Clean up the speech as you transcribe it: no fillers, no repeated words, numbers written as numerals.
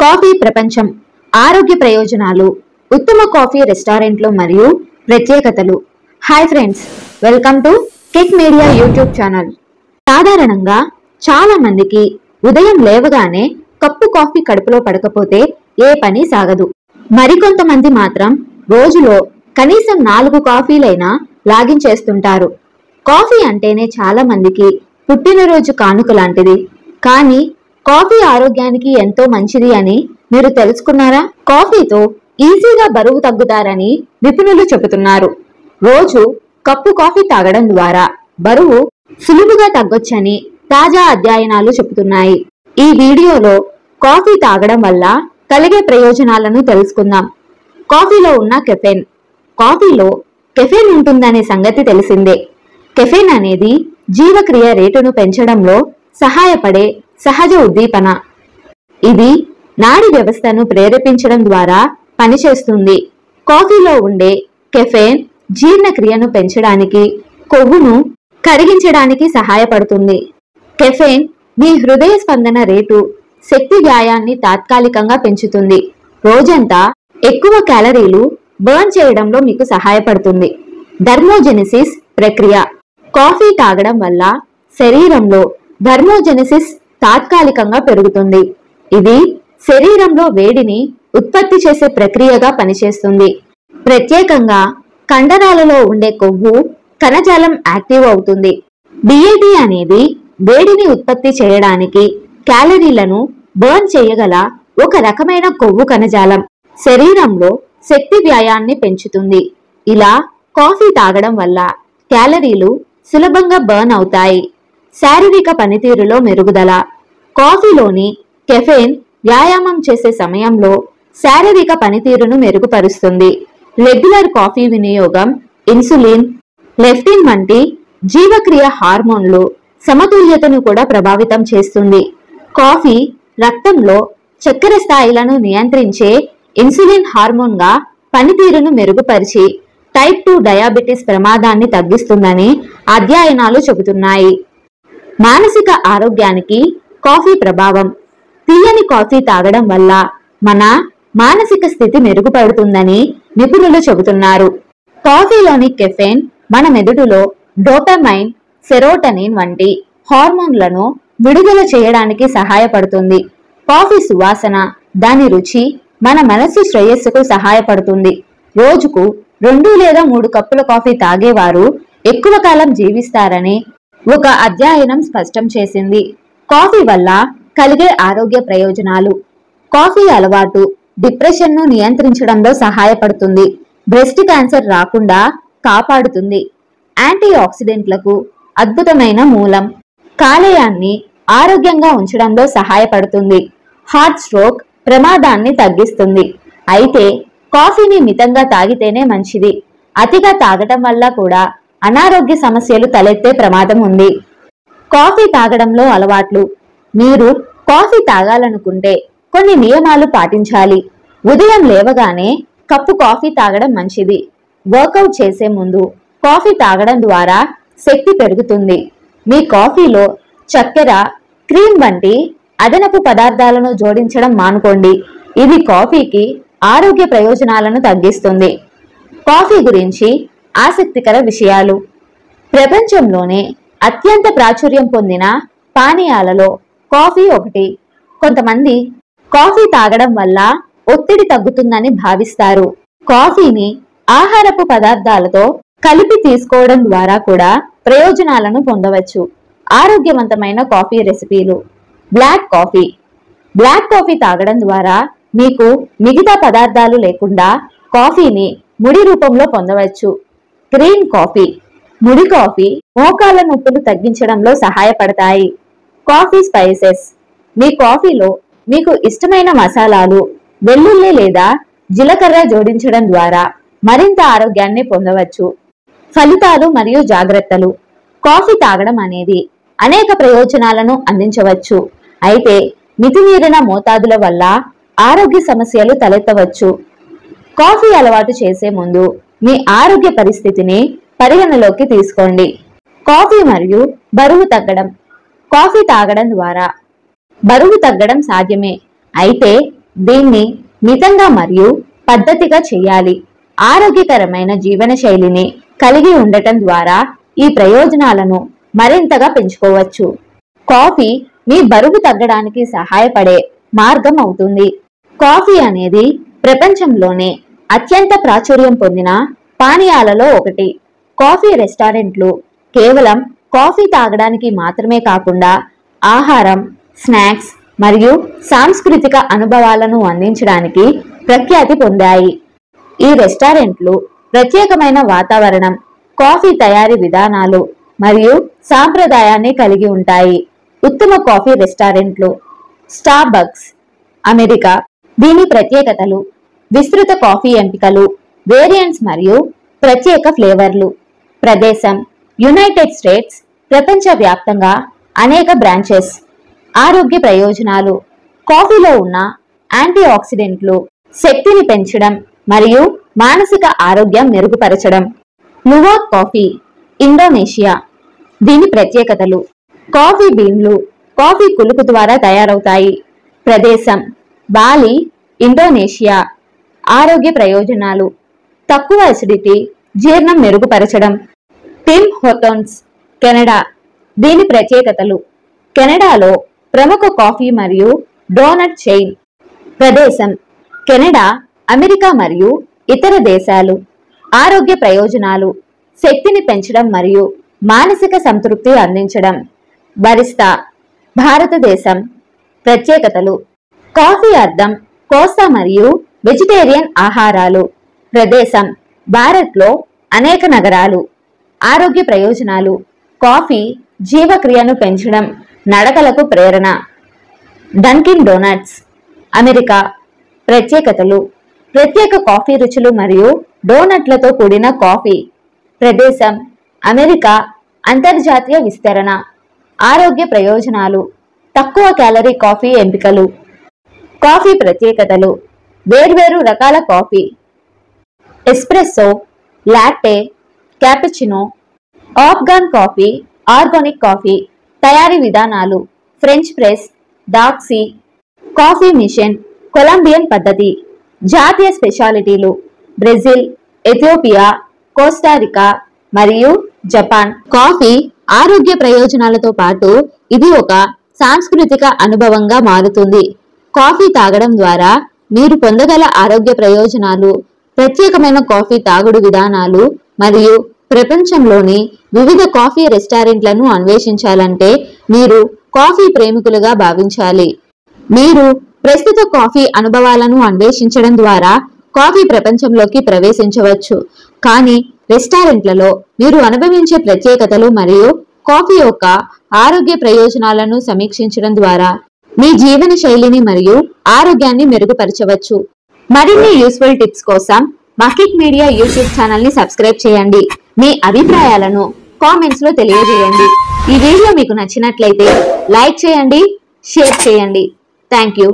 Coffee ప్రపంచం, ఆరోగ్య ప్రయోజనాలు, ఉత్తమ కాఫీ రెస్టారెంట్లు మరియు ప్రత్యేకతలు. Hi friends, welcome to kick media YouTube channel. సాధారణంగా చాలా మందికి ఉదయం లేవగానే కప్పు కాఫీ కడుపులో పడకపోతే ఏ పని సాగదు. మరికొంతమంది మాత్రం రోజులో కనీసం 4 కాఫీలైనా లాగించేస్తుంటారు. కాఫీ అంటేనే చాలా మందికి పుట్టినరోజు కానుక లాంటిది. కానీ కాఫీ ఆరోగ్యానికి ఎంతో మంచిది అని మీరు తెలుసుకున్నారా? కాఫీతో ఈజీగా బరువు తగ్గుతారని నిపుణులు చెబుతున్నారు. రోజు కప్పు కాఫీ తాగడం ద్వారా బరువు సులువుగా తగ్గొచ్చని తాజా అధ్యయనాలు చెబుతున్నాయి. ఈ వీడియోలో కాఫీ తాగడం వల్ల కలిగే ప్రయోజనాలను తెలుసుకుందాం. కాఫీలో ఉన్న కెఫెన్. కాఫీలో కెఫెన్ ఉంటుందనే సంగతి తెలిసిందే. కెఫెన్ అనేది జీవక్రియ రేటును పెంచడంలో సహాయపడే సహజ ఉద్దీపన. ఇది నాడీ వ్యవస్థను ప్రేరేపించడం ద్వారా పనిచేస్తుంది. కాఫీలో ఉండే కెఫెన్ జీర్ణక్రియను పెంచడానికి, కొవ్వును కరిగించడానికి సహాయపడుతుంది. కెఫెన్ మీ హృదయ స్పందన రేటు, శక్తి వ్యాయాన్ని తాత్కాలికంగా పెంచుతుంది. రోజంతా ఎక్కువ క్యాలరీలు బర్న్ చేయడంలో మీకు సహాయపడుతుంది. థర్మోజెనిసిస్ ప్రక్రియ. కాఫీ తాగడం వల్ల శరీరంలో థర్మోజెనిసిస్ తాత్కాలికంగా పెరుగుతుంది. ఇది శరీరంలో వేడిని ఉత్పత్తి చేసే ప్రక్రియగా పనిచేస్తుంది. ప్రత్యేకంగా కండరాలలో ఉండే కొవ్వు కణజాలం యాక్టివ్ అవుతుంది. డిఏటి అనేది వేడిని ఉత్పత్తి చేయడానికి క్యాలరీలను బర్న్ చేయగల ఒక రకమైన కొవ్వు కణజాలం. శరీరంలో శక్తి వ్యాయాన్ని పెంచుతుంది. ఇలా కాఫీ తాగడం వల్ల క్యాలరీలు సులభంగా బర్న్ అవుతాయి. శారీరక పనితీరులో మెరుగుదల. కాఫీలోని కెఫెన్ వ్యాయామం చేసే సమయంలో శారీరక పనితీరును మెరుగుపరుస్తుంది. రెగ్యులర్ కాఫీ వినియోగం ఇన్సులిన్, లెప్టిన్ వంటి జీవక్రియ హార్మోన్లు సమతుల్యతను కూడా ప్రభావితం చేస్తుంది. కాఫీ రక్తంలో చక్కెర స్థాయిలను నియంత్రించే ఇన్సులిన్ హార్మోన్గా పనితీరును మెరుగుపరిచి టైప్ 2 డయాబెటిస్ ప్రమాదాన్ని తగ్గిస్తుందని అధ్యయనాలు చెబుతున్నాయి. మానసిక ఆరోగ్యానికి కాఫీ ప్రభావం. తీయని కాఫీ తాగడం వల్ల మన మానసిక స్థితి మెరుగుపడుతుందని నిపుణులు చెబుతున్నారు. కాఫీలోని కెఫెన్ మన మెదడులో డోపమైన్, సెరోటోనిన్ వంటి హార్మోన్లను విడుదల చేయడానికి సహాయపడుతుంది. కాఫీ సువాసన, దాని రుచి మన మనస్సు శ్రేయస్సుకు సహాయపడుతుంది. రోజుకు 2 లేదా 3 కప్పుల కాఫీ తాగేవారు ఎక్కువ కాలం జీవిస్తారని ఒక అధ్యయనం స్పష్టం చేసింది. కాఫీ వల్ల కలిగే ఆరోగ్య ప్రయోజనాలు. కాఫీ అలవాటు డిప్రెషన్ను నియంత్రించడంలో సహాయపడుతుంది. బ్రెస్ట్ క్యాన్సర్ రాకుండా కాపాడుతుంది. యాంటీ ఆక్సిడెంట్లకు అద్భుతమైన మూలం. కాలేయాన్ని ఆరోగ్యంగా ఉంచడంలో సహాయపడుతుంది. హార్ట్ స్ట్రోక్ ప్రమాదాన్ని తగ్గిస్తుంది. అయితే కాఫీని మితంగా తాగితేనే మంచిది. అతిగా తాగటం వల్ల కూడా అనారోగ్య సమస్యలు తలెత్తే ప్రమాదం ఉంది. కాఫీ తాగడంలో అలవాట్లు. మీరు కాఫీ తాగాలనుకుంటే కొన్ని నియమాలు పాటించాలి. ఉదయం లేవగానే కప్పు కాఫీ తాగడం మంచిది. వర్కౌట్ చేసే ముందు కాఫీ తాగడం ద్వారా శక్తి పెరుగుతుంది. మీ కాఫీలో చక్కెర, క్రీమ్ వంటి అదనపు పదార్థాలను జోడించడం మానుకోండి. ఇది కాఫీకి ఆరోగ్య ప్రయోజనాలను తగ్గిస్తుంది. కాఫీ గురించి ఆసక్తికర విషయాలు. ప్రపంచంలోనే అత్యంత ప్రాచుర్యం పొందిన పానీయాలలో కాఫీ ఒకటి. కొంతమంది కాఫీ తాగడం వల్ల ఒత్తిడి తగ్గుతుందని భావిస్తారు. కాఫీని ఆహారపు పదార్థాలతో కలిపి తీసుకోవడం ద్వారా కూడా ప్రయోజనాలను పొందవచ్చు. ఆరోగ్యవంతమైన కాఫీ రెసిపీలు. Black coffee. బ్లాక్ కాఫీ తాగడం ద్వారా మీకు మిగతా పదార్థాలు లేకుండా కాఫీని ముడి రూపంలో పొందవచ్చు. Green coffee. ముడి కాఫీ మోకాల నొప్పులు తగ్గించడంలో సహాయపడతాయి. Coffee spices. మీ కాఫీలో మీకు ఇష్టమైన మసాలాలు, వెల్లుల్లి లేదా జీలకర్ర జోడించడం ద్వారా మరింత ఆరోగ్యాన్ని పొందవచ్చు. ఫలితాలు మరియు జాగ్రత్తలు. కాఫీ తాగడం అనేది అనేక ప్రయోజనాలను అందించవచ్చు. అయితే మితిమీరిన మోతాదుల వల్ల ఆరోగ్య సమస్యలు తలెత్తవచ్చు. కాఫీ అలవాటు చేసే ముందు మీ ఆరోగ్య పరిస్థితిని పరిగణలోకి తీసుకోండి. కాఫీ మరియు బరువు తగ్గడం. కాఫీ తాగడం ద్వారా బరువు తగ్గడం సాధ్యమే. అయితే దీన్ని మితంగా మరియు పద్ధతిగా చేయాలి. ఆరోగ్యకరమైన జీవనశైలిని కలిగి ఉండటం ద్వారా ఈ ప్రయోజనాలను మరింతగా పెంచుకోవచ్చు. కాఫీ మీ బరువు తగ్గడానికి సహాయపడే మార్గం అవుతుంది. కాఫీ అనేది ప్రపంచంలోనే అత్యంత ప్రాచుర్యం పొందిన పానీయాలలో ఒకటి. కాఫీ రెస్టారెంట్లు కేవలం కాఫీ తాగడానికి మాత్రమే కాకుండా ఆహారం, స్నాక్స్ మరియు సాంస్కృతిక అనుభవాలను అందించడానికి ప్రఖ్యాతి పొందాయి. ఈ రెస్టారెంట్లు ప్రత్యేకమైన వాతావరణం, కాఫీ తయారీ విధానాలు మరియు సాంప్రదాయాన్ని కలిగి ఉంటాయి. ఉత్తమ కాఫీ రెస్టారెంట్లు స్టార్బక్స్ అమెరికా. దీని ప్రత్యేకతలు విస్తృత కాఫీ ఎంపికలు, వేరియంట్స్ మరియు ప్రత్యేక ఫ్లేవర్లు. ప్రదేశం యునైటెడ్ స్టేట్స్. ప్రపంచవ్యాప్తంగా అనేక బ్రాంచెస్. ఆరోగ్య ప్రయోజనాలు కాఫీలో ఉన్న యాంటీ ఆక్సిడెంట్లు శక్తిని పెంచడం మరియు మానసిక ఆరోగ్యం మెరుగుపరచడం. Luwak coffee Indonesia. దీని ప్రత్యేకతలు కాఫీ బీన్లు కాఫీ కులుకు ద్వారా తయారవుతాయి. ప్రదేశం బాలి ఇండోనేషియా. ఆరోగ్య ప్రయోజనాలు తక్కువ అసిడిటీ, జీర్ణం మెరుగుపరచడం. Tim Hortons Canada. దీని ప్రత్యేకతలు కెనడాలో ప్రముఖ కాఫీ మరియు డోనట్ చైన్. ప్రదేశం కెనడా, అమెరికా మరియు ఇతర దేశాలు. ఆరోగ్య ప్రయోజనాలు శక్తిని పెంచడం మరియు మానసిక సంతృప్తి అందించడం. బరిస్తా భారతదేశం. ప్రత్యేకతలు కాఫీ అద్దం, కోస్తా మరియు వెజిటేరియన్ ఆహారాలు. ప్రదేశం భారత్లో అనేక నగరాలు. ఆరోగ్య ప్రయోజనాలు కాఫీ జీవక్రియను పెంచడం, నడకలకు ప్రేరణ. Dunkin Donuts America. ప్రత్యేకతలు ప్రత్యేక కాఫీ రుచులు మరియు డోనట్లతో కూడిన కాఫీ. ప్రదేశం అమెరికా, అంతర్జాతీయ విస్తరణ. ఆరోగ్య ప్రయోజనాలు తక్కువ క్యాలరీ కాఫీ ఎంపికలు. కాఫీ ప్రత్యేకతలు వేర్వేరు రకాల coffee espresso, latte, cappuccino, Afghan coffee, organic coffee. తయారీ విధానాలు ఫ్రెంచ్ ప్రెస్, డాక్సీ, కాఫీ మిషన్, కొలంబియన్ పద్ధతి. జాతీయ స్పెషాలిటీలు బ్రెజిల్, ఎథియోపియా, కోస్టారికా మరియు జపాన్. కాఫీ ఆరోగ్య ప్రయోజనాలతో పాటు ఇది ఒక సాంస్కృతిక అనుభవంగా మారుతుంది. కాఫీ తాగడం ద్వారా మీరు పొందగల ఆరోగ్య ప్రయోజనాలు, ప్రత్యేకమైన కాఫీ తాగుడు విధానాలు మరియు ప్రపంచంలోని వివిధ కాఫీ రెస్టారెంట్లను అన్వేషించాలంటే మీరు కాఫీ ప్రేమికులుగా భావించాలి. మీరు ప్రస్తుత కాఫీ అనుభవాలను అన్వేషించడం ద్వారా కాఫీ ప్రపంచంలోకి ప్రవేశించవచ్చు. కానీ రెస్టారెంట్లలో మీరు అనుభవించే ప్రత్యేకతలు మరియు కాఫీ యొక్క ఆరోగ్య ప్రయోజనాలను సమీక్షించడం ద్వారా మీ జీవన శైలిని మరియు ఆరోగ్యాన్ని మెరుగుపరచవచ్చు. మరిన్ని యూస్ఫుల్ టిప్స్ కోసం మా కిక్ మీడియా యూట్యూబ్ ఛానల్ ని సబ్స్క్రైబ్ చేయండి. మీ అభిప్రాయాలను కామెంట్స్ లో తెలియజేయండి. ఈ వీడియో మీకు నచ్చినట్లయితే లైక్ చేయండి, షేర్ చేయండి. Thank you.